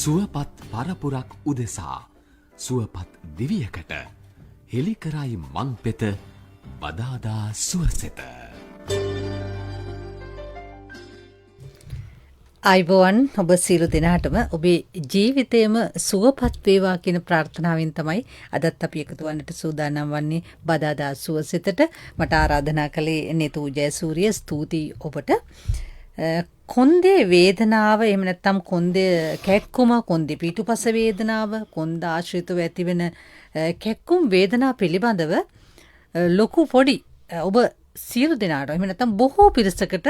සුවපත් පරපුරක් උදෙසා සුවපත් දිවියකට හෙළිකරයි මං පෙත බදාදා සුවසෙත. අයිබෝවන් ඔබ සියලු දෙනාටම ඔබේ ජීවිතයම සුවපත් වේවා කියන ප්‍රාර්ථනාවෙන් තමයි අදත් අපි එකතු වන්නට සූදානම් වන්නේ බදාදා සුවසෙතට. මට ආරාධනා කළේ නේතු ජයසූරිය. ස්තුතියි ඔබට. කොන්දේ වේදනාව එහෙම නැත්නම් කොන්දේ කැක්කුම, කොන්දේ පිටුපස වේදනාව, කොන්ද ආශ්‍රිතව ඇතිවෙන කැක්කුම් වේදනා පිළිබඳව ලොකු පොඩි ඔබ සියලු දෙනාට එහෙම නැත්නම් බොහෝ පිරිසකට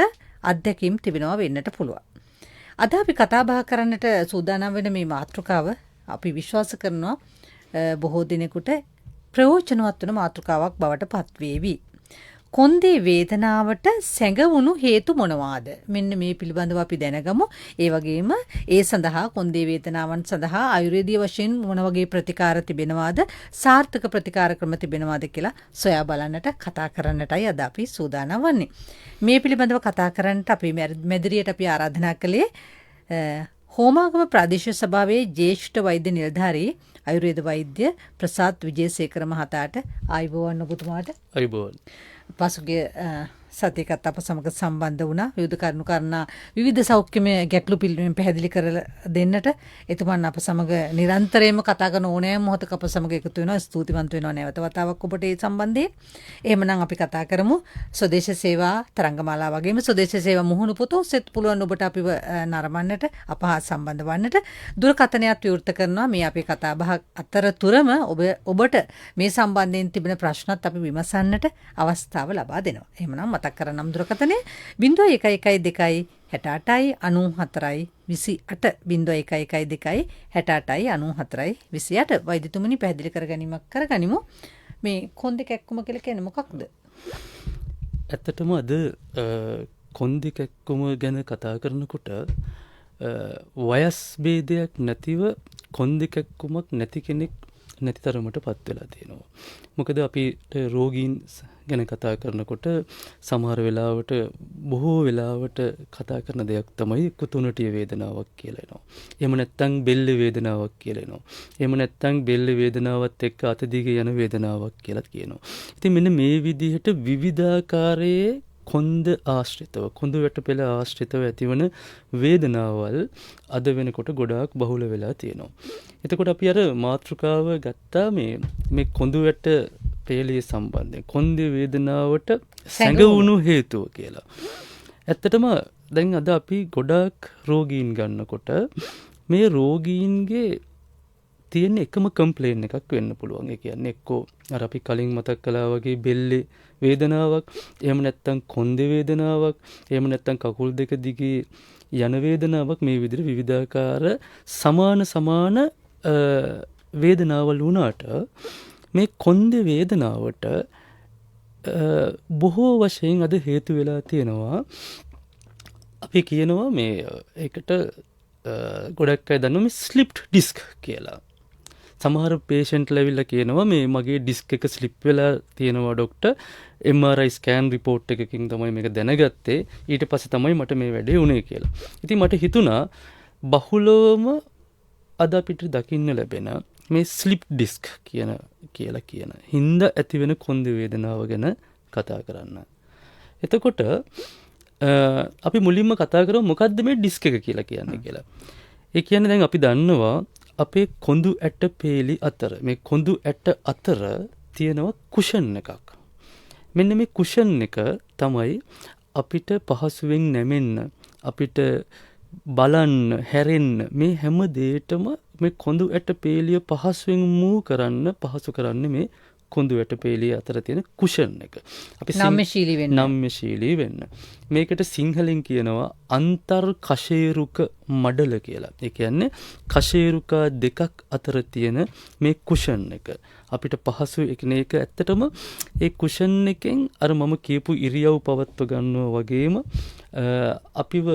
අත්දැකීම් තිබෙනවා වෙන්නට පුළුවන්. අද අපි කතා බහ කරන්නට සූදානම් වෙන මේ මාතෘකාව අපි විශ්වාස කරනවා බොහෝ දිනෙකට ප්‍රයෝජනවත් වන මාතෘකාවක් බවට පත්වේවි. කොන්දේ වේදනාවට සැඟවුණු හේතු මොනවාද? මෙන්න මේ පිළිබඳව අපි දැනගමු. ඒ වගේම ඒ සඳහා කොන්දේ වේදනාවන් සඳහා ආයුර්වේදීය වශයෙන් මොන වගේ ප්‍රතිකාර තිබෙනවාද, සාර්ථක ප්‍රතිකාර ක්‍රම තිබෙනවාද කියලා සොයා බලන්නට කතා කරන්නටයි අද අපි සූදානම් වන්නේ. මේ පිළිබඳව කතා කරන්නට අපි මැදිරියට අපි ආරාධනා කළේ හෝමාගම ප්‍රාදේශීය සභාවේ ජ්‍යෙෂ්ඨ වෛද්‍ය නිලධාරී ආයුර්වේද වෛද්‍ය ප්‍රසාද් විජේසේකර මහතාට ආයුබෝවන් ඔබතුමාට. ආයුබෝවන්. පසුගිය සතියකත් අප සමග සම්බන්ධ වුණා. විවිධ කරුණු කාරණා විවිධ සෞඛ්‍යමය ගැටලු පිළිබඳව පැහැදිලි කරලා දෙන්නට එතුමන් අප සමග නිරන්තරයෙන්ම කතා කරන ඕනෑම මොහොතක අප සමග එකතු වෙනවා. ස්තුතිවන්ත වෙනවා නැවත වතාවක් ඔබට ඒ සම්බන්ධයෙන්. එහෙමනම් අපි කතා කරමු ස්වදේශ සේවා තරංගමාලා වගේම ස්වදේශ සේවා මුහුණු පොතෝ සෙත් පුළුවන් ඔබට අපිව නරඹන්නට අප හා සම්බන්ධ වන්නට. දුරකථනයත් විවෘත කරනවා. මේ අපේ කතා බහ අතරතුරම ඔබට මේ සම්බන්ධයෙන් තිබෙන ප්‍රශ්නත් අපි විමසන්නට අවස්ථාව ලබා දෙනවා. එහෙමනම් මතක් කරනම් දුරකථනය 0112 68යි 94යි 28 0112 68යි 94යි 28. වෛද්‍යතුමනි පැහැදිලි කර ගැනීමක් කරගනිමු. මේ කොන්දේ කැක්කුම කියලා කියන්නේ මොකක්ද? ඇත්තටම අද කොන්දේ කැක්කුම ගැන කතා කරනකොට වයස් ભેදයක් නැතිව කොන්දේ කැක්කුමක් නැති කෙනෙක් නැති තරමට පත් වෙලා තියෙනවා. මොකද අපිට රෝගීන් ගැන කතා කරනකොට සමහර වෙලාවට බොහෝ වෙලාවට කතා කරන දෙයක් තමයි කුතුනටිය වේදනාවක් කියලා එනවා. එහෙම නැත්නම් බෙල්ල වේදනාවක් කියලා එනවා. එහෙම නැත්නම් බෙල්ල වේදනාවත් එක්ක අත දිගේ යන වේදනාවක් කියලා කියනවා. ඉතින් මෙන්න මේ විදිහට විවිධාකාරයේ කොන්ද ආශ්‍රිතව, කොඳු වැට පෙළ ආශ්‍රිතව ඇතිවන වේදනාවල් අද වෙනකොට ගොඩාක් බහුල වෙලා තියෙනවා. එතකොට අපි අර මාතෘකාව ගත්තා මේ කොඳු වැට පෙළේ සම්බන්ධයෙන් කොන්දේ වේදනාවට සැඟවුණු හේතුව කියලා. ඇත්තටම දැන් අද අපි ගොඩාක් රෝගීන් ගන්නකොට මේ රෝගීන්ගේ තියෙන එකම කම්ප්ලේන් එකක් වෙන්න පුළුවන්. ඒ කියන්නේ එක්කෝ අර අපි කලින් මතක් කළා වගේ බෙල්ලේ වේදනාවක්, එහෙම නැත්නම් කොන්දේ වේදනාවක්, එහෙම නැත්නම් කකුල් දෙක දිගේ යන වේදනාවක්, මේ විදිහට විවිධාකාර සමාන වේදනාවල් වුණාට මේ කොන්දේ වේදනාවට බොහෝ වශයෙන් අද හේතු වෙලා තියෙනවා. අපි කියනවා මේ ඒකට ගොඩක් අය දන්නවා මේ ස්ලිප්ඩ් ඩිස්ක් කියලා. සමහර පේෂන්ට් ලැවිලා කියනවා මේ මගේ ඩිස්ක් එක ස්ලිප් වෙලා තියෙනවා ડોක්ටර්. MRI ස්කෑන් රිපෝට් එකකින් තමයි මේක දැනගත්තේ. ඊට පස්සේ තමයි මට මේ වැඩේ වුණේ කියලා. ඉතින් මට හිතුණා බහුලවම අද අපිට දකින්න ලැබෙන මේ ස්ලිප් ඩිස්ක් කියලා කියන හින්දා ඇති වෙන කොන්දේ වේදනාව ගැන කතා කරන්න. එතකොට අපි මුලින්ම කතා කරමු මොකද්ද මේ ඩිස්ක් එක කියලා කියන්නේ කියලා. ඒ කියන්නේ දැන් අපි දන්නවා අපේ කොඳු ඇට පේලි අතර මේ කොඳු ඇට අතර තියෙනවා කුෂන් එකක්. මෙන්න මේ කුෂන් එක තමයි අපිට පහසුවෙන් නැමෙන්න, අපිට බලන්න, හැරෙන්න මේ හැම දෙයකම මේ කොඳු ඇට පේලිය පහසුවෙන් මූව් කරන්න පහසු කරන්නේ මේ කොඳු ඇට පේලිය අතර තියෙන කුෂන් එක. අපි නම්‍යශීලී වෙන්න. මේකට සිංහලෙන් කියනවා අන්තර් කශේරුක මඩල කියලා. ඒ කියන්නේ කශේරුකා දෙකක් අතර තියෙන මේ කුෂන් එක. අපිට පහසු ඒක ඇත්තටම ඒ කුෂන් එකෙන් අර මම කියපු ඉරියව් පවත්ව ගන්නවා වගේම අපිව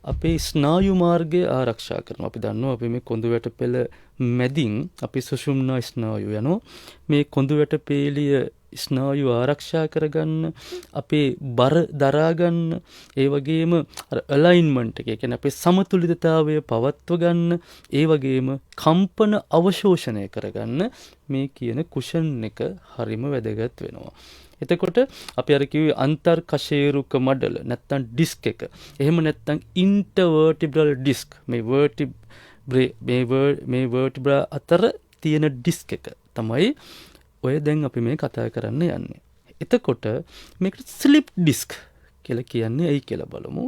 අපේ ස්නායු මාර්ගය ආරක්ෂා කරනවා. අපි දන්නවා අපි මේ කොඳු වැට පෙළ මැදින් අපි සුෂුම්නා ස්නායු යනවා. මේ කොඳු වැට පෙළිය ස්නායු ආරක්ෂා කරගන්න, අපේ බර දරාගන්න, ඒ වගේම අලයින්මන්ට් එක, ඒ කියන්නේ අපේ සමතුලිතතාවය පවත්ව ගන්න, ඒ වගේම කම්පන අවශෝෂණය කරගන්න මේ කියන කුෂන් එක හරිම වැදගත් වෙනවා. එතකොට අපි අර කිව්වේ අන්තර් කශේරුක මඩල නැත්තම් ඩිස්ක් එක. එහෙම නැත්තම් ඉන්ටර්වර්ටිබ්‍රල් ඩිස්ක්. මේ වර්ටිබ්‍රා අතර තියෙන ඩිස්ක් එක තමයි ඔය දැන් අපි මේ කතා කරන්න යන්නේ. එතකොට මේකට ස්ලිප් ඩිස්ක් කියලා කියන්නේ ඇයි කියලා බලමු.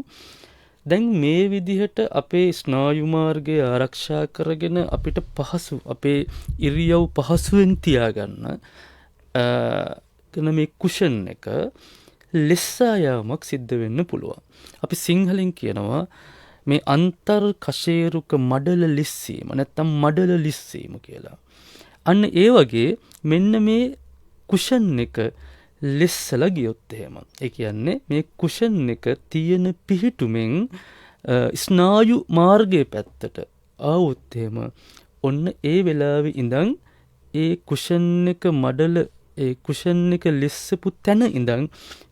දැන් මේ විදිහට අපේ ස්නායු මාර්ගය ආරක්ෂා කරගෙන අපිට පහසු අපේ ඉරියව් පහසුවෙන් තියාගන්න මේ කුෂන් එක ලෙස්සා යාමක් සිද්ධ වෙන්න පුළුවන්. අපි සිංහලෙන් කියනවා මේ අන්තර් කශේරුක මඩල ලිස්සීම නැත්තම් මඩල ලිස්සීම කියලා. අන්න ඒ වගේ මෙන්න මේ කුෂන් එක ලෙස්සලා ගියොත් එහෙම. ඒ කියන්නේ මේ කුෂන් එක තියෙන පිහිටුමෙන් ස්නායු මාර්ගයේ පැත්තට ආවොත් එහෙම ඔන්න ඒ වෙලාවේ ඉඳන් ඒ කුෂන් එක මඩල ඒ කුෂන් එක ලිස්සපු තැන ඉඳන්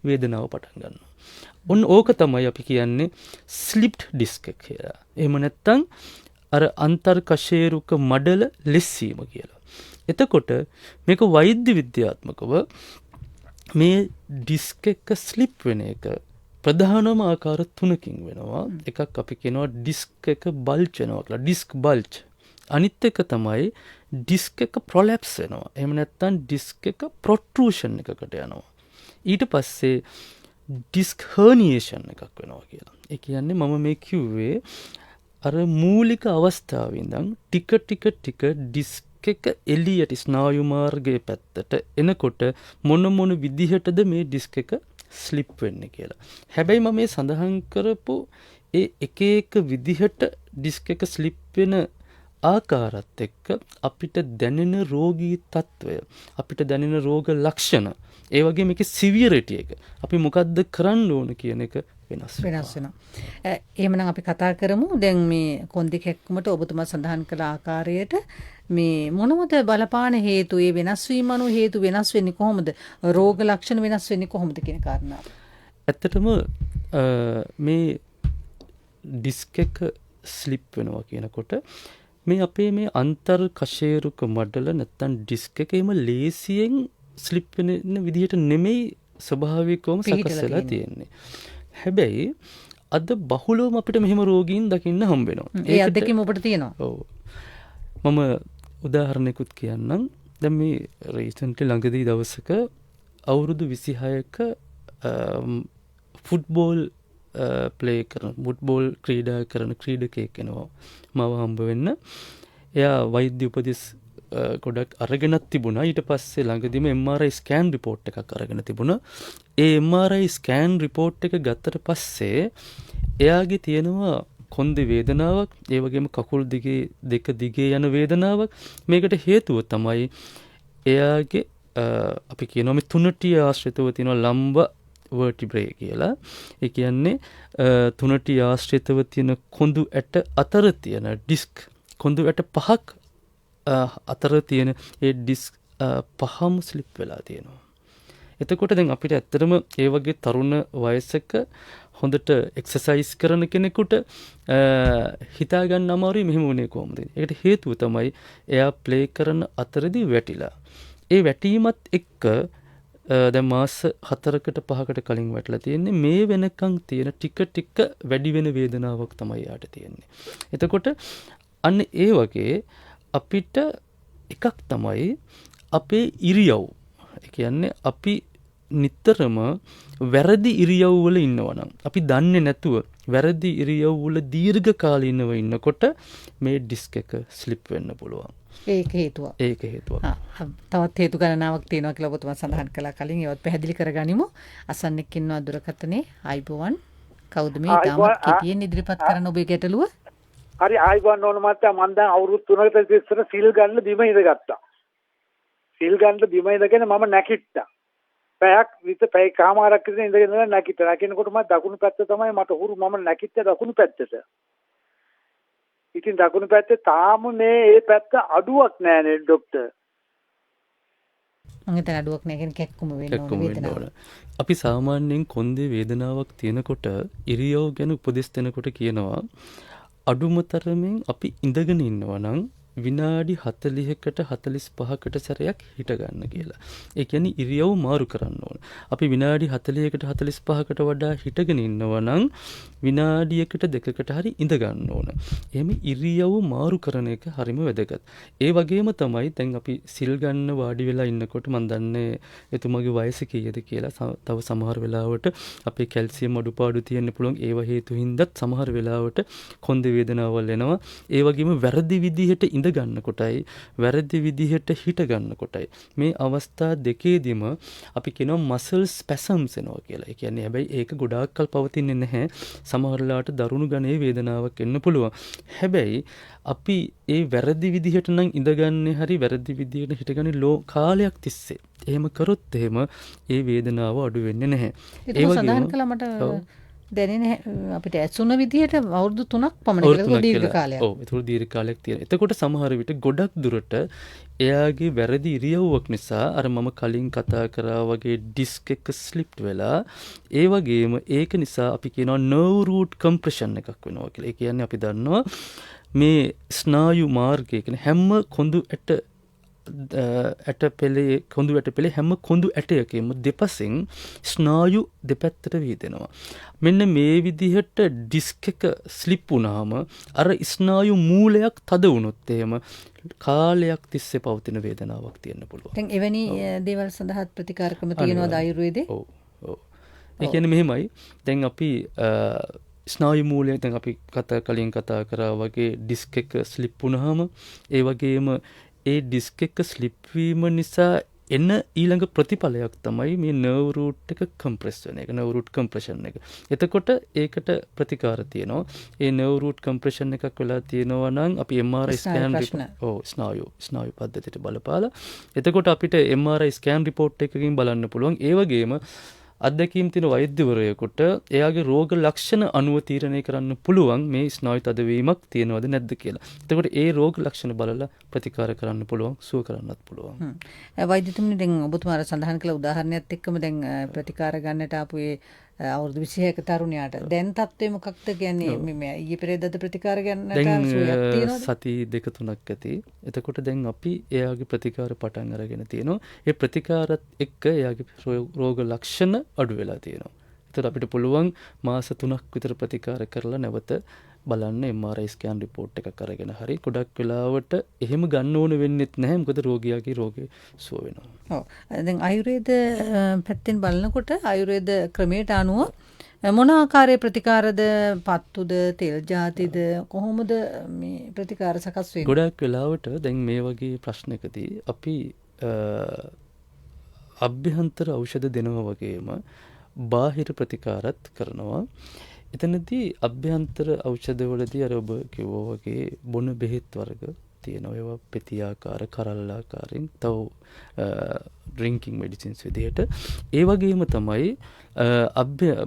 වේදනාව පටන් ගන්නවා. ඔන්න ඕක තමයි අපි කියන්නේ ස්ලිප්ඩ් ඩිස්ක් එක කියලා. එහෙම නැත්තම් අර අන්තර් කශේරුක මඩල ලිස්සීම කියලා. එතකොට මේක වෛද්‍ය විද්‍යාත්මකව මේ ඩිස්ක් එක ස්ලිප් වෙන එක ප්‍රධානම ආකාර තුනකින් වෙනවා. එකක් අපි කියනවා ඩිස්ක් එක බල්ජ් වෙනවා කියලා. Disc Bulge. අනිත් එක තමයි ඩිස්ක් එක ප්‍රොලැප්ස් වෙනවා. එහෙම නැත්නම් ඩිස්ක් එක ප්‍රොට්‍රූෂන් එකකට යනවා. ඊට පස්සේ ඩිස්ක් හර්නියේෂන් එකක් වෙනවා කියලා. ඒ කියන්නේ මම මේ කිව්වේ අර මූලික අවස්ථාවේ ඉඳන් ටික ඩිස්ක් එක එළියට ස්නායු මාර්ගයේ පැත්තට එනකොට මොන විදිහටද මේ ඩිස්ක් එක ස්ලිප් වෙන්නේ කියලා. හැබැයි මම මේ සඳහන් කරපු ඒ එක විදිහට ඩිස්ක් එක ස්ලිප් වෙන ආකාරات එක්ක අපිට දැනෙන රෝගී තත්වය, අපිට දැනෙන රෝග ලක්ෂණ, ඒ වගේ මේකේ සිවියරිටි එක අපි මොකද්ද කරන්න ඕන කියන එක වෙනස් වෙනවා. එහෙමනම් අපි කතා කරමු දැන් මේ කොන්දේ කැක්කුමට ඔබතුමා සඳහන් කළ ආකාරයට මේ මොනවද බලපාන හේතු, ඒ වෙනස් වීම අනුව හේතු වෙනස් වෙන්නේ කොහොමද? රෝග ලක්ෂණ වෙනස් වෙන්නේ කොහොමද කියන කාරණාව. ඇත්තටම මේ ඩිස්ක් එක ස්ලිප් වෙනවා කියනකොට මේ අපේ මේ අන්තර් කශේරුක මඩල නැත්තම් ඩිස්ක් එකේම ලේසියෙන් ස්ලිප් වෙන විදිහට නෙමෙයි ස්වභාවිකවම සකස් වෙලා තියෙන්නේ. හැබැයි අද බහුලවම අපිට මෙහෙම රෝගීන් දකින්න හම්බ වෙනවා. ඒ අත්දැකීම ඔබට තියෙනවා. ඔව්. මම උදාහරණයකුත් කියන්නම්. දැන් මේ රීසන්ට්ලි ළඟදී දවසක අවුරුදු 26ක ෆුට්බෝල් ෆුට්බෝල් ක්‍රීඩා කරන ක්‍රීඩකයෙක් එනවා මව හම්බ වෙන්න. එයා වෛද්‍ය උපදෙස් ගොඩක් අරගෙනත් තිබුණා. ඊට පස්සේ ළඟදිම MRI ස්කෑන් රිපෝට් එකක් අරගෙන තිබුණා. ඒ MRI ස්කෑන් රිපෝට් එක ගත්තට පස්සේ එයාගේ තියෙනවා කොන්දේ වේදනාවක්, ඒ වගේම කකුල් දෙක දිගේ යන වේදනාවක්. මේකට හේතුව තමයි එයාගේ අපි කියනවා මේ තුනටිය ආශ්‍රිතව තියෙන ලම්බ වර්ටිබ්‍රේ කියලා. ඒ කියන්නේ තුනටිය ආශ්‍රිතව තියෙන කොඳු ඇට අතර තියෙන ඩිස්ක්, කොඳු ඇට පහක් අතර තියෙන ඒ ඩිස්ක් පහම ස්ලිප් වෙලා තියෙනවා. එතකොට දැන් අපිට ඇත්තටම ඒ වගේ තරුණ වයසක හොඳට එක්සර්සයිස් කරන කෙනෙකුට හිතා ගන්න අමාරුයි මෙහෙම වුණේ කොහොමද? ඒකට හේතුව තමයි එයා ප්ලේ කරන අතරදී වැටිලා. ඒ වැටීමත් එක්ක දැන් මාස 4කට 5කට කලින් වැටලා තියෙන්නේ. මේ වෙනකන් තියෙන ටික වැඩි වෙන වේදනාවක් තමයි යාට තියෙන්නේ. එතකොට අන්න ඒ වගේ අපිට එකක් තමයි අපේ ඉරියව්. ඒ කියන්නේ අපි නිතරම වැරදි ඉරියව් වල ඉන්නවනම්, අපි දන්නේ නැතුව වැරදි ඉරියව් වල දීර්ඝ කාලීනව ඉන්නකොට මේ ඩිස්ක් එක ස්ලිප් වෙන්න පුළුවන්. ඒක හේතුවක්. තවත් හේතු ගණනාවක් තියෙනවා කියලා ඔබතුමා සඳහන් කළා කලින්. ඒවත් පැහැදිලි කරගනිමු. අසන්නෙක් ඉන්නවා දුරකථනේ. ආයිබෝවන්. කවුද මේ තාමත් කෙටියෙන් ඉදිරිපත් කරන ඔබේ ගැටලුව? හරි ආයිබෝවන් ඕන මත්තයා මම දැන් අවුරුදු 3කට ඉස්සර සිල් ගන්න බිම ඉඳගත්තා. සිල් ගන්න බිම ඉඳගෙන මම නැකිට්ටා. පැයක් විතර පැය කමාරක් විතර ඉඳගෙන නැකිනකොට මම දකුණු පැත්ත තමයි මට හුරු මම නැකිට දකුණු පැත්තට. ඉතින් දකුණු පැත්තේ තාම මේ පැත්ත අඩුවක් නෑනේ ડોක්ටර්. මම හිතන අඩුවක් නෑ කියන්නේ කැක්කුම වෙන්න ඕන වේදනාව. අපි සාමාන්‍යයෙන් කොන්දේ වේදනාවක් තියෙනකොට ඉරියව් ගැන උපදෙස් දෙනකොට කියනවා අඩුම තරමින් අපි ඉඳගෙන ඉන්නවා නම් විනාඩි 40කට 45කට සැරයක් හිට ගන්න කියලා. ඒ කියන්නේ ඉරියව් මාරු කරන්න ඕන. අපි විනාඩි 40කට 45කට වඩා හිටගෙන ඉන්නවා නම් විනාඩියකට දෙකකට හරි ඉඳ ගන්න ඕන. එහෙම ඉරියව් මාරු කරන එක හරිම වැදගත්. ඒ වගේම තමයි දැන් අපි සිල් ගන්න වාඩි වෙලා ඉන්නකොට මම දන්නේ එතුමගේ වයස කීයද කියලා. තව සමහර වෙලාවට අපේ කැල්සියම් අඩුපාඩු තියෙන්න පුළුවන්. ඒව හේතු හින්දාත් සමහර වෙලාවට කොන්ද වේදනාවල් එනවා. ඒ වගේම වැරදි විදිහට ඉඳ ගන්න කොටයි වැරදි විදිහට හිට ගන්න කොටයි මේ අවස්ථා දෙකේදීම අපි කියනවා මසල් ස්පැසම්ස් එනවා කියලා. ඒ කියන්නේ හැබැයි ඒක ගොඩාක් කල් පවතින්නේ නැහැ. සමහරලාට දරුණු ගණයේ වේදනාවක් එන්න පුළුවන්. හැබැයි අපි ඒ වැරදි විදිහට නම් ඉඳගන්නේ හරි වැරදි විදිහට හිටගන්නේ කාලයක් තිස්සේ. එහෙම කරොත් එහෙම ඒ වේදනාව අඩු වෙන්නේ නැහැ. ඒ වගේම සඳහන් කළා මට දැනෙන අපිට ඇසුන විදිහට අවුරුදු 3ක් පමණ කියලා දීර්ඝ කාලයක්. ඔව් ඒක දීර්ඝ කාලයක් තියෙනවා. එතකොට සමහර විට ගොඩක් දුරට එයාගේ වැරදි ඉරියව්වක් නිසා අර මම කලින් කතා කරා වගේ ඩිස්ක් එක ස්ලිප්ට් වෙලා ඒ වගේම ඒක නිසා අපි කියනවා nerve root compression එකක් වෙනවා කියලා. ඒ කියන්නේ අපි දන්නවා මේ ස්නායු මාර්ගය කියන්නේ හැම කොඳු කොඳු ඇට පෙළේ හැම කොඳු ඇටයකම දෙපසින් ස්නායු දෙපැත්තට වීදෙනවා. මෙන්න මේ විදිහට ඩිස්ක් එක ස්ලිප් වුණාම අර ස්නායු මූලයක් තද වුණොත් එහෙම කාලයක් තිස්සේ පවතින වේදනාවක් තියෙන්න පුළුවන්. දැන් එවැනි දේවල් සඳහා ප්‍රතිකාර ක්‍රම තියෙනවද ආයුර්වේදේ? ඔව් ඔව්. ඒ කියන්නේ මෙහෙමයි. දැන් අපි ස්නායු මූලය දැන් අපි කලින් කතා කරා වගේ ඩිස්ක් එක ස්ලිප් වුණාම ඒ වගේම ඒ ඩිස්ක් එක ස්ලිප් වීම නිසා එන ඊළඟ ප්‍රතිඵලයක් තමයි මේ nerve root එක compress වෙන එක, nerve root compression එක. එතකොට ඒකට ප්‍රතිකාර තියෙනවා. ඒ nerve root compression එකක් වෙලා තියෙනවා නම් අපි MRI scan ස්නායු පද්ධතියට බලපාලා එතකොට අපිට MRI scan report එකකින් බලන්න පුළුවන්. ඒ වගේම අත්දැකීම් තියෙන වෛද්‍යවරයෙකුට එයාගේ රෝග ලක්ෂණ අනුව තීරණය කරන්න පුළුවන් මේ ස්නායු තදවීමක් තියෙනවද නැද්ද කියලා. එතකොට ඒ රෝග ලක්ෂණ බලලා ප්‍රතිකාර කරන්න පුළුවන්, සුව කරන්නත් පුළුවන්. වෛද්‍යතුමනි දැන් ඔබතුමාලා සඳහන් කළ උදාහරණයත් එක්කම දැන් ප්‍රතිකාර ගන්නට ආපු ඒ අවුරුදු 26ක තරුණයාට දැන් තත්ත්වය මොකක්ද කියන්නේ මේ ඊයේ පෙරේදද ප්‍රතිකාර ගන්නට සුවයක් තියෙනවද? සති 2-3ක් ඇති. එතකොට දැන් අපි එයාගේ ප්‍රතිකාර පටන් අරගෙන තියෙනවා. ඒ ප්‍රතිකාරත් එක්ක එයාගේ රෝග ලක්ෂණ අඩු වෙලා තියෙනවා. එතකොට අපිට පුළුවන් මාස 3ක් විතර ප්‍රතිකාර කරලා නැවත බලන්න MRI scan report එකක් අරගෙන හරි ගොඩක් වෙලාවට එහෙම ගන්න ඕන වෙන්නෙත් නැහැ. මොකද රෝගියාගේ රෝගේ සුව වෙනවා. ඔව්. දැන් ආයුර්වේද පැත්තෙන් බලනකොට ආයුර්වේද ක්‍රමයට අනුව මොන ආකාරයේ ප්‍රතිකාරද පත්තුද තෙල් ජාතිද කොහොමද මේ ප්‍රතිකාර සකස් වෙන්නේ? ගොඩක් වෙලාවට දැන් මේ වගේ ප්‍රශ්නකදී අපි අභ්‍යන්තර ඖෂධ දෙනවා වගේම බාහිර ප්‍රතිකාරත් කරනවා. එතනදී අභ්‍යන්තර ඖෂධවලදී අර ඔබ කිව්වා වගේ බොන බෙහෙත් වර්ග තියෙනවා. ඒවා පෙති ආකාර, කරල් ආකාරයෙන් තව ඩ්‍රින්කින් මෙඩිසින්ස් විදිහට. ඒ වගේම තමයි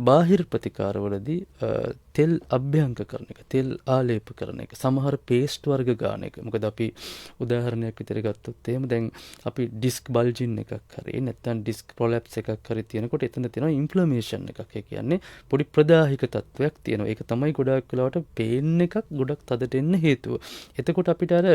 බාහිර ප්‍රතිකාරවලදී තෙල් අභ්‍යංග කරන එක, තෙල් ආලේප කරන එක, සමහර පේස්ට් වර්ග ගන්න එක. මොකද අපි උදාහරණයක් විතර ගත්තොත් එහෙම දැන් අපි ඩිස්ක් බල්ජින් එකක් හරි නැත්නම් ඩිස්ක් ප්‍රොලැප්ස් එකක් හරි තියෙනකොට එතන තියෙනවා ඉන්ෆ්ලමේෂන් එකක්. ඒ කියන්නේ පොඩි ප්‍රදාහික තත්වයක් තියෙනවා. ඒක තමයි ගොඩක් වෙලාවට පේන් එකක් ගොඩක් තදට එන්න හේතුව. එතකොට අපිට අර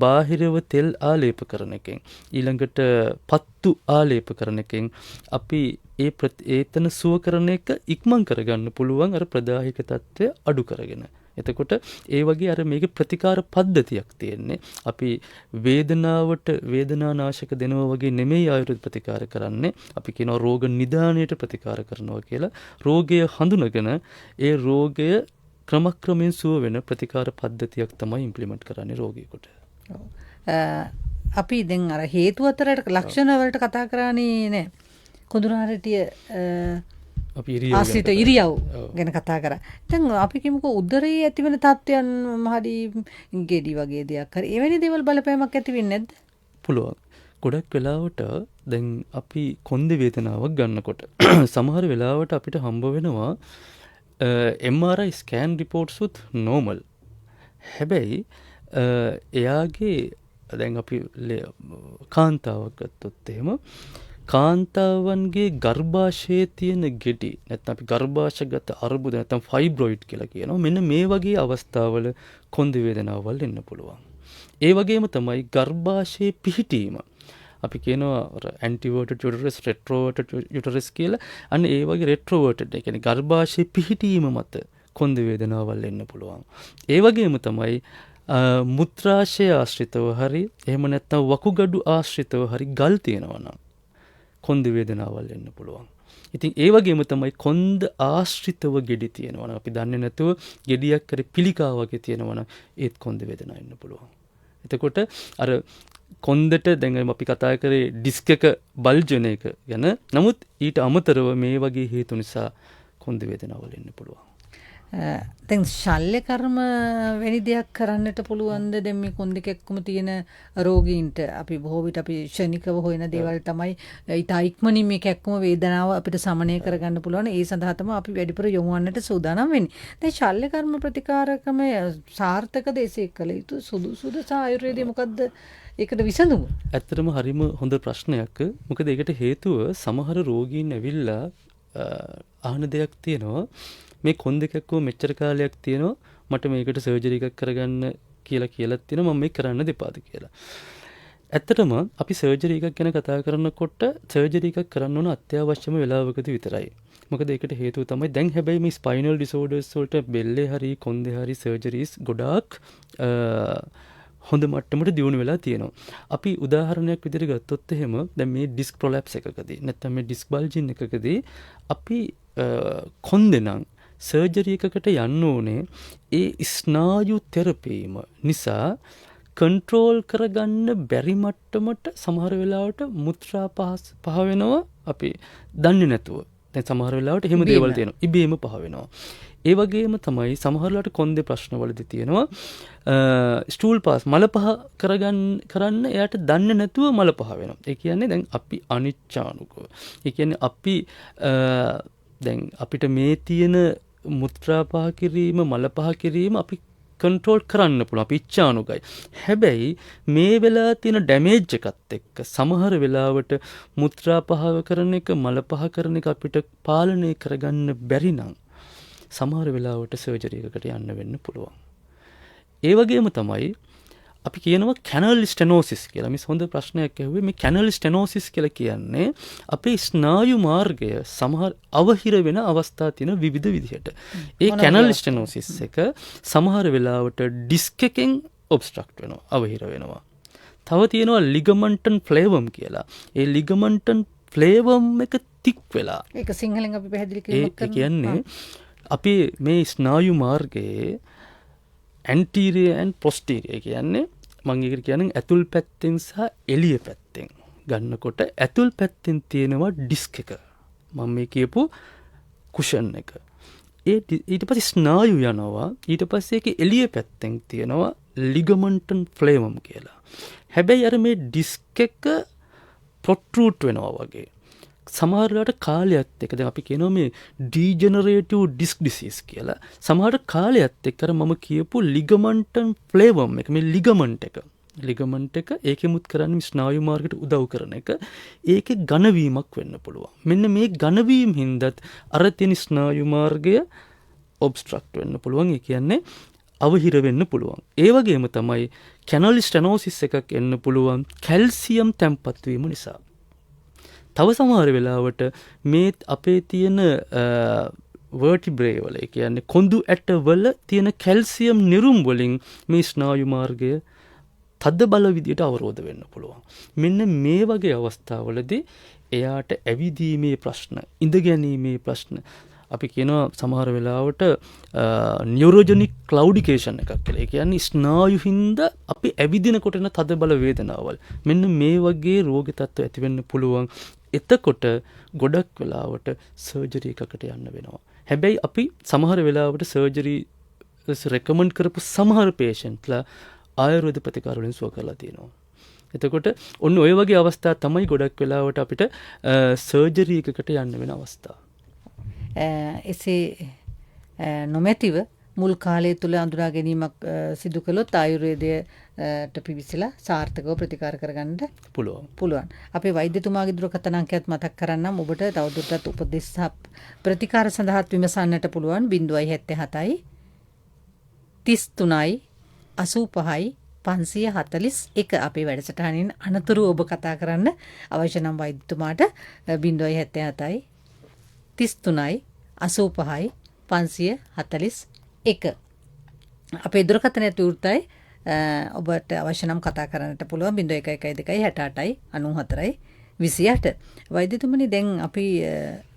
බාහිරව තෙල් ආලේප කරන එකෙන් ඊළඟට පත්තු ආලේප කරන එකෙන් අපි ඒතන සුව කරන එක ඉක්මන් කරගන්න පුළුවන් අර ප්‍රදාහික තත්ත්වය අඩු කරගෙන. එතකොට ඒ වගේ අර මේකේ ප්‍රතිකාර පද්ධතියක් තියෙන්නේ. අපි වේදනාවට වේදනානාශක දෙනවා වගේ නෙමෙයි ආයුර්වේද ප්‍රතිකාර කරන්නේ. අපි කියනවා රෝග නිදානයට ප්‍රතිකාර කරනවා කියලා. රෝගය හඳුනගෙන ඒ රෝගය ක්‍රමක්‍රමයෙන් සුව වෙන ප්‍රතිකාර පද්ධතියක් තමයි ඉම්ප්ලිමන්ට් කරන්නේ රෝගියෙකුට. අපි දැන් අර හේතු අතරට ලක්ෂණ වලට කතා කරානේ නේ. කුඳුනාරටිය අපි ආශ්‍රිත ඉරියව් ගැන කතා කරා. දැන් අපි කිමුකෝ උදරයේ ඇතිවන තත්ත්වයන් මහඩි ගෙඩි වගේ දෙයක් හරි එවැනි දේවල් බලපෑමක් ඇති වෙන්නේ නැද්ද? පුළුවන්. ගොඩක් වෙලාවට දැන් අපි කොන්ද වේදනාවක් ගන්නකොට සමහර වෙලාවට අපිට හම්බ වෙනවා MRI ස්කෑන් රිපෝට්සුත් නෝමල්. හැබැයි එයාගේ දැන් අපි කාන්තාවක් ගත්තොත් එහෙම කාන්තාවන්ගේ ගර්භාෂයේ තියෙන ගෙඩි නැත්නම් අපි ගර්භාෂගත අර්බුද නැත්නම් ෆයිබ්‍රොයිඩ් කියලා කියනවා. මෙන්න මේ වගේ අවස්ථාවල කොන්ද වේදනාවල් එන්න පුළුවන්. ඒ වගේම තමයි ගර්භාෂයේ පිහිටීම. අපි කියනවා ඇන්ටිවර්ටඩ් යුටරස් රෙට්‍රෝවර්ටඩ් යුටරස් කියලා. අන්න ඒ වගේ රෙට්‍රෝවර්ටඩ් ඒ කියන්නේ ගර්භාෂයේ පිහිටීම මත කොන්ද වේදනාවල් එන්න පුළුවන්. ඒ වගේම තමයි මුත්‍රාශය ආශ්‍රිතව හරි එහෙම නැත්නම් වකුගඩු ආශ්‍රිතව හරි ගල් තියෙනවා නම් කොන්ද වේදනාවල් එන්න පුළුවන්. ඉතින් ඒ වගේම තමයි කොන්ද ආශ්‍රිතව ගෙඩි තියෙනවා නම් අපි දන්නේ නැතුව ගෙඩියක් කරේ පිළිකා වගේ තියෙනවා නම් ඒත් කොන්ද වේදනාව එන්න පුළුවන්. එතකොට අර කොන්දට දැන් අපි කතා කරේ ඩිස්ක් එක බල්ජන එක ගැන. නමුත් ඊට අමතරව මේ වගේ හේතු නිසා කොන්ද වේදනාවල් එන්න පුළුවන්. දැන් ශල්‍ය කර්ම වැනි දෙයක් කරන්නට පුළුවන්ද? දැන් මේ කොන්ද දෙකක්ම තියෙන රෝගීන්ට අපි බොහෝ විට අපි ක්ෂණිකව හොයන දේවල් තමයි ඊට ඉක්මනින් මේක එක්කම වේදනාව අපිට සමනය කරගන්න පුළුවන්. ඒ සඳහා තමයි අපි වැඩිපුර යොමු වන්නට සූදානම් වෙන්නේ. දැන් ශල්‍ය කර්ම ප්‍රතිකාරකම සාර්ථකද එසේ කළ යුතු සුදුසුද ආයුර්වේදයේ මොකද්ද ඒකට විසඳුම? ඇත්තටම හරිම හොඳ ප්‍රශ්නයක්. මොකද ඒකට හේතුව සමහර රෝගීන් ඇවිල්ලා අහන දෙයක් තියෙනවා. මේ කොන්ද දෙකක්ම මෙච්චර කාලයක් තියෙනවා මට මේකට සර්ජරි එකක් කරගන්න කියලා තියෙනවා මම මේක කරන්න දෙපාද කියලා. ඇත්තටම අපි සර්ජරි එකක් ගැන කතා කරනකොට සර්ජරි එකක් කරන්න ඕන අත්‍යවශ්‍යම වෙලාවකදී විතරයි. මොකද ඒකට හේතුව තමයි දැන් හැබැයි මේ ස්පයිනල් ඩිසෝඩර්ස් වලට බෙල්ලේ හරි කොන්දේ හරි සර්ජරිස් ගොඩාක් හොඳ මට්ටමට දියුණු වෙලා තියෙනවා. අපි උදාහරණයක් විදිහට ගත්තොත් එහෙම දැන් මේ ඩිස්ක් ප්‍රොලැප්ස් එකකදී නැත්නම් මේ ඩිස්ක් බල්ජින් එකකදී අපි කොන්දේ නම් සර්ජරි එකකට යන්න ඕනේ ඒ ස්නායු තෙරපීම නිසා කන්ට්‍රෝල් කරගන්න බැරි මට්ටමට සමහර වෙලාවට මුත්‍රා පහ වෙනවා අපි දන්නේ නැතුව. දැන් සමහර වෙලාවට එහෙම දේවල් තියෙනවා. ඉබේම පහ වෙනවා. ඒ වගේම තමයි සමහර වෙලාවට කොන්දේ ප්‍රශ්නවලදී තියෙනවා ස්ටූල් පාස් මල පහ කරන්න එයාට දන්නේ නැතුව මල පහ වෙනවා. ඒ කියන්නේ දැන් අපි අනිච්චානුකව. ඒ කියන්නේ අපි දැන් අපිට මේ තියෙන මුත්‍රා පහ කිරීම මල පහ කිරීම අපි කන්ට්‍රෝල් කරන්න පුළුවන්. අපි ඉච්ඡානුකයි. හැබැයි මේ වෙලා තියෙන ඩැමේජ් එකත් එක්ක සමහර වෙලාවට මුත්‍රා පහ කරන එක මල පහ කරන එක අපිට පාලනය කරගන්න බැරි නම් සමහර වෙලාවට සර්ජරි එකකට යන්න වෙන්න පුළුවන්. ඒ වගේම තමයි අපි කියනවා කැනල් ස්ටෙනෝසිස් කියලා. මේ හොඳ ප්‍රශ්නයක් ඇහුවේ. මේ කැනල් ස්ටෙනෝසිස් කියලා කියන්නේ අපේ ස්නායු මාර්ගය සමහර අවහිර වෙන අවස්ථා තියෙන විවිධ විදිහට. ඒ කැනල් ස්ටෙනෝසිස් එක සමහර වෙලාවට ඩිස්ක් එකෙන් ඔබ්ස්ට්‍රක්ට් වෙනවා, අවහිර වෙනවා. තව තියෙනවා ලිගමන්ටන් ෆ්ලේවම් කියලා. ඒ ලිගමන්ටන් ෆ්ලේවම් එක තික් වෙලා. ඒක සිංහලෙන් අපි පැහැදිලි කිරීමක් කරනවා. ඒ කියන්නේ අපි මේ ස්නායු මාර්ගයේ ඇන්ටීරියර් ඇන්ඩ් පොස්ටීරියර් කියන්නේ මම ඒකට කියන්නේ ඇතුල් පැත්තෙන් සහ එළිය පැත්තෙන් ගන්නකොට ඇතුල් පැත්තෙන් තියෙනවා ඩිස්ක් එක. මම මේ කියපු කුෂන් එක. ඊට පස්සේ ස්නායු යනවා. ඊට පස්සේ ඒක එළිය පැත්තෙන් තියෙනවා ලිගමන්ටන් ෆ්ලේවම් කියලා. හැබැයි අර මේ ඩිස්ක් එක ප්‍රොට්‍රූට් වෙනවා වගේ. සමහර වෙලාවට කාලයත් එක්ක දැන් අපි කියනවා මේ ඩීජෙනරේටිව් ඩිස්ක් ඩිසීස් කියලා. සමහර කාලයත් එක්ක අර මම කියපු ලිගමන්ටන් ෆ්ලේවම් එක මේ ලිගමන්ට් එක ඒකෙමුත් කරන්නේ ස්නායු මාර්ගයට උදව් කරන එක. ඒකේ ඝනවීමක් වෙන්න පුළුවන්. මෙන්න මේ ඝනවීම හින්දාත් අර තියෙන ස්නායු මාර්ගය ඔබ්ස්ට්‍රක්ට් වෙන්න පුළුවන්. ඒ කියන්නේ අවහිර වෙන්න පුළුවන්. ඒ වගේම තමයි කැනල් ස්ටෙනෝසිස් එකක් එන්න පුළුවන් කැල්සියම් තැම්පත් වීම නිසා. තව සමහර වෙලාවට මේ අපේ තියෙන වර්ටිබ්‍රේ වල ඒ කියන්නේ කොඳු ඇටවල තියෙන කැල්සියම් නිරුම් වලින් මේ ස්නායු මාර්ගය තද බල විදියට අවරෝධ වෙන්න පුළුවන්. මෙන්න මේ වගේ අවස්ථාවලදී එයාට ඇවිදීමේ ප්‍රශ්න, ඉඳ ගැනීමේ ප්‍රශ්න අපි කියනවා සමහර වෙලාවට නියුරෝජෙනික් ක්ලවුඩිකේෂන් එකක් කියලා. ඒ කියන්නේ ස්නායු හින්දා අපි ඇවිදිනකොට එන තද බල වේදනාවල්. මෙන්න මේ වගේ රෝග තත්ත්ව ඇති වෙන්න පුළුවන්. එතකොට ගොඩක් වෙලාවට සර්ජරි එකකට යන්න වෙනවා. හැබැයි අපි සමහර වෙලාවට සර්ජරි රෙකමන්ඩ් කරපු සමහර පේෂන්ට්ලා ආයුර්වේද ප්‍රතිකාර වලින් සුව කරලා තියෙනවා. එතකොට ඔන්න ඔය වගේ අවස්ථා තමයි ගොඩක් වෙලාවට අපිට සර්ජරි එකකට යන්න වෙන අවස්ථා. එසේ නොමැතිව මුල් කාලය තුළ අඳුරා ගැනීමක් සිදු කළොත් ආයුර්වේදයට පිවිසලා සාර්ථකව ප්‍රතිකාර කරගන්න පුළුවන්. අපේ වෛද්‍යතුමාගේ දුරකථන අංකයත් මතක් කරන්නම්. ඔබට තවදුරටත් උපදෙස් සහ ප්‍රතිකාර සඳහාත් විමසන්නට පුළුවන් 077යි 33යි 85යි 541 අපේ වැඩසටහනින් අනතුරු ඔබ කතා කරන්න අවශ්‍ය නම් වෛද්‍යතුමාට 077යි 33යි 85යි 541 අපේ දුරකථනයට විවෘතයි. ඔබට අවශ්‍ය නම් කතා කරන්නට පුළුවන් 0112 68යි 94යි 28. වෛද්‍යතුමනි දැන් අපි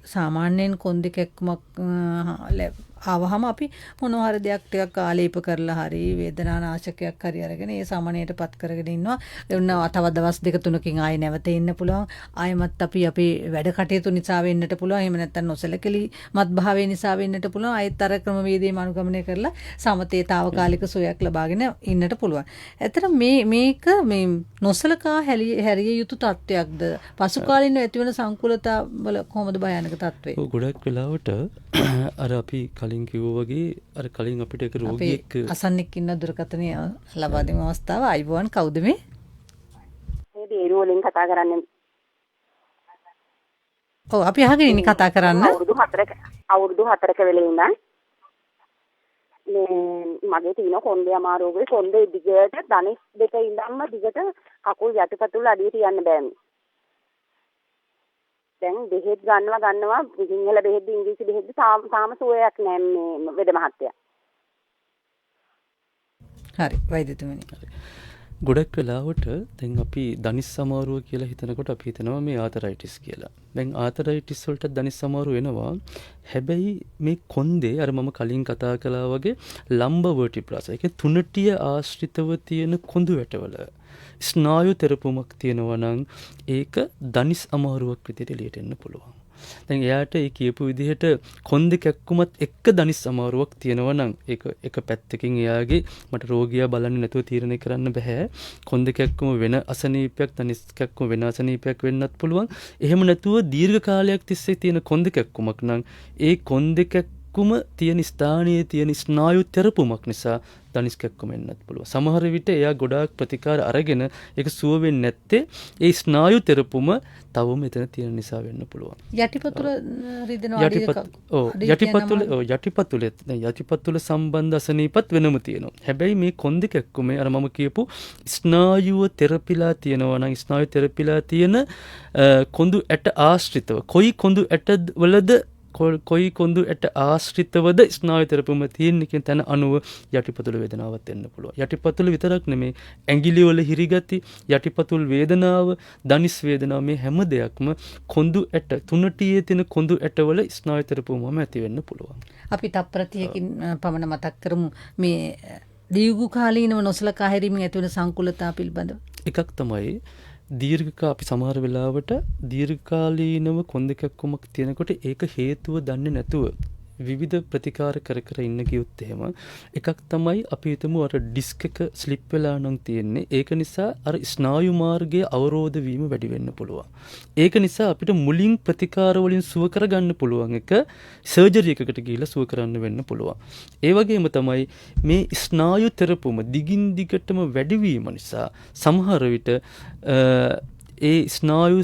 සාමාන්‍යයෙන් කොන්දේ කැක්කුමක් ආවහම අපි මොනවා හරි දෙයක් ටිකක් ආලේප කරලා හරි වේදනානාශකයක් හරි අරගෙන ඒ සාමාන්‍යයටපත් කරගෙන ඉන්නවා. එන්න තව දවස් දෙක තුනකින් ආයෙ නැවත ඉන්න පුළුවන්. ආයෙමත් අපි අපේ වැඩ කටයුතු නිසා වෙන්නට පුළුවන්. එහෙම නැත්නම් නොසලකලි මත්භාවය නිසා වෙන්නට පුළුවන්. ආයෙත් අර ක්‍රමවේදයම අනුගමනය කරලා සමතේ తాවකාලික සුවයක් ලබාගෙන ඉන්නට පුළුවන්. ඇත්තට මේක මේ නොසලකා හැරිය යුතු තත්වයක්ද? පසු කාලිනව ඇතිවන සංකූලතා වල කොහොමද භයානක තත්වේ? ගොඩක් වෙලාවට අර අපි කලින් කිව්වා වගේ අර කලින් අපිට එක රෝගියෙක් අසන්නෙක් ඉන්න දුරකථනය ලබා දෙන අවස්ථාව. අයිබෝන් කවුද මේ? මේ දේරු වලින් කතා කරන්නේ. ඔව් අපි අහගෙන ඉන්නේ කතා කරන්න. අවුරුදු 4ක වෙලේ ඉඳන් මේ මගේ තියෙන කොන්දේ අමාරුවේ කොන්දේ දිගට ධනිස් දෙක ඉඳන්ම දිගට කකුල් යටිපතුල් අඩිය තියන්න බෑනේ. දැන් බෙහෙත් ගන්නවා සිංහල බෙහෙත් ඉංග්‍රීසි බෙහෙත් තාම සුවයක් නෑ මේ වෙද මහත්තයා. හරි වෛද්‍යතුමනි. ගොඩක් වෙලාවට දැන් අපි ධනිස් අමාරුව කියලා හිතනකොට අපි හිතනවා මේ ආතරයිටිස් කියලා. දැන් ආතරයිටිස් වලට ධනිස් අමාරුව වෙනවා. හැබැයි මේ කොන්දේ අර මම කලින් කතා කළා වගේ ලම්බ වර්ටිබ්‍රාස් ඒකේ තුනටිය ආශ්‍රිතව තියෙන කොඳු වැටවල ස්නායු තෙරපුමක් තියෙනවා නම් ඒක ධනිස් අමාරුවක් විදිහට එළියට එන්න පුළුවන්. දැන් එයාට ඒ කියපු විදිහට කොන්ද කැක්කුමත් එක්ක ධනිස් අමාරුවක් තියෙනවා නම් ඒක එක පැත්තකින් එයාගේ මට රෝගියා බලන්නේ නැතුව තීරණය කරන්න බෑ. කොන්ද කැක්කුම වෙන අසනීපයක් ධනිස් කැක්කුම වෙන අසනීපයක් වෙන්නත් පුළුවන්. එහෙම නැතුව දීර්ඝ කාලයක් තිස්සේ තියෙන කොන්ද කැක්කුමක් නම් ඒ කොන්ද කැක්කුම තියෙන ස්ථානයේ තියෙන ස්නායු තෙරපුමක් නිසා ධනිස් කැක්කුම එන්නත් පුළුවන්. සමහර විට එයා ගොඩාක් ප්‍රතිකාර අරගෙන ඒක සුව වෙන්නේ නැත්තේ ඒ ස්නායු තෙරපුම තවම එතන තියෙන නිසා වෙන්න පුළුවන්. යටිපතුල රිදෙනවා. යටිපතුල සම්බන්ධ අසනීපත් වෙනම තියෙනවා. හැබැයි මේ කොන්ද කැක්කුමේ අර මම කියපු ස්නායුව තෙරපිලා තියෙනවා නම් ස්නායු තෙරපිලා තියෙන කොඳු ඇට ආශ්‍රිතව කොයි කොඳු ඇට වලද කොයි කොඳු ඇට ආශ්‍රිතවද ස්නායු තෙරපුම තියෙන කියන තැන අනුව යටිපතුල වේදනාවක් එන්න පුළුවන්. යටිපතුල විතරක් නෙමේ ඇඟිලි වල හිරිගති, යටිපතුල් වේදනාව, ධනිස් වේදනාව මේ හැම දෙයක්ම කොඳු ඇට තුනටියේ තියෙන කොඳු ඇටවල ස්නායු තෙරපුමම ඇති වෙන්න පුළුවන්. අපි තප්පරතියකින් පමණ මතක් කරමු මේ දීර්ඝ කාලීනව නොසලකා හැරීමෙන් ඇතිවන සංකූලතා පිළිබඳව. එකක් තමයි අපි සමහර වෙලාවට දීර්ඝකාලීනව කොන්ද කැක්කුමක් තියෙනකොට ඒක හේතුව දන්නේ නැතුව විවිධ ප්‍රතිකාර කර ඉන්න ගියොත් එහෙම එකක් තමයි අපි හිතමු අර ඩිස්ක් එක ස්ලිප් වෙලා නම් තියෙන්නේ. ඒක නිසා අර ස්නායු මාර්ගයේ අවරෝධ වීම වැඩි වෙන්න පුළුවන්. ඒක නිසා අපිට මුලින් ප්‍රතිකාර වලින් සුව කරගන්න පුළුවන් එක සර්ජරි එකකට ගිහිල්ලා සුව කරන්න වෙන්න පුළුවන්. ඒ වගේම තමයි මේ ස්නායු තෙරපුම දිගින් දිගටම වැඩි වීම නිසා සමහර විට ඒ ස්නායු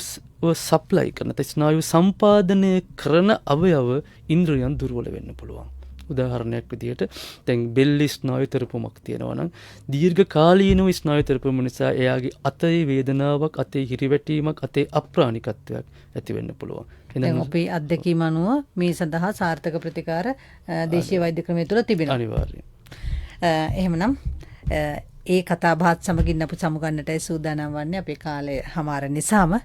සප්ලයි කරන ස්නායු සම්පාදනය කරන අවයව ඉන්ද්‍රියන් දුර්වල වෙන්න පුළුවන්. උදාහරණයක් විදිහට දැන් බෙල්ලි ස්නායු තෙරපුමක් තියෙනවා නම් දීර්ඝ කාලීනව ස්නායු තෙරපුම නිසා එයාගේ අතේ වේදනාවක්, අතේ හිරිවැටීමක්, අතේ අප්‍රාණිකත්වයක් ඇති වෙන්න පුළුවන්. දැන් අපේ අත්දැකීම් අනුව මේ සඳහා සාර්ථක ප්‍රතිකාර දේශීය වෛද්‍ය ක්‍රමය තුළ තිබෙනවා. අනිවාර්යයෙන්. එහෙමනම් ඒ කතා බහත් සමගින් අපි සමුගන්නටයි සූදානම් වන්නේ. අපේ කාලය හමාර නිසාම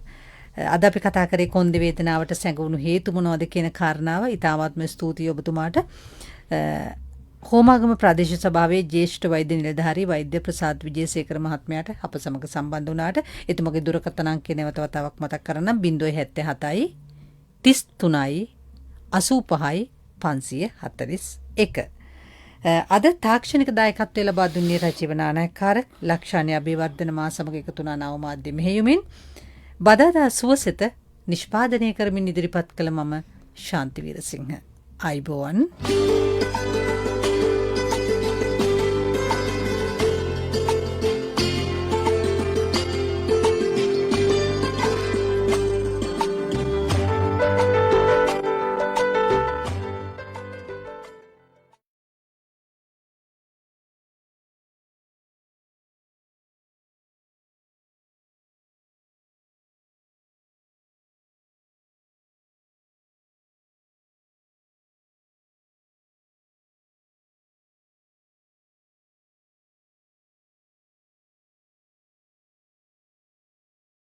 අද අපි කතා කරේ කොන්ද වේදනාවට සැඟවුණු හේතු මොනවද කියන කාරණාව. ඉතාමත්ම ස්තුතියි ඔබතුමාට. හෝමාගම ප්‍රදේශ සභාවේ ජ්‍යෙෂ්ඨ වෛද්‍ය නිලධාරී වෛද්‍ය ප්‍රසාද් විජේසේකර මහත්මයාට අප සමග සම්බන්ධ වුණාට එතුමගේ දුරකථන අංකය නැවත වතාවක් මතක් කරනම් 077යි 33යි 85යි 541. අද තාක්ෂණික දායකත්වය ලබා දුන්නේ රජීව නානායක්කාර ලක්ෂානි අබේවර්ධන මා සමග එකතු වුණා නවමාධ්‍ය මෙහෙයුමින් බදාදා සුවසෙත නිෂ්පාදනය කරමින් ඉදිරිපත් කළ මම ශාන්ති වීරසිංහ. අයිබෝවන්.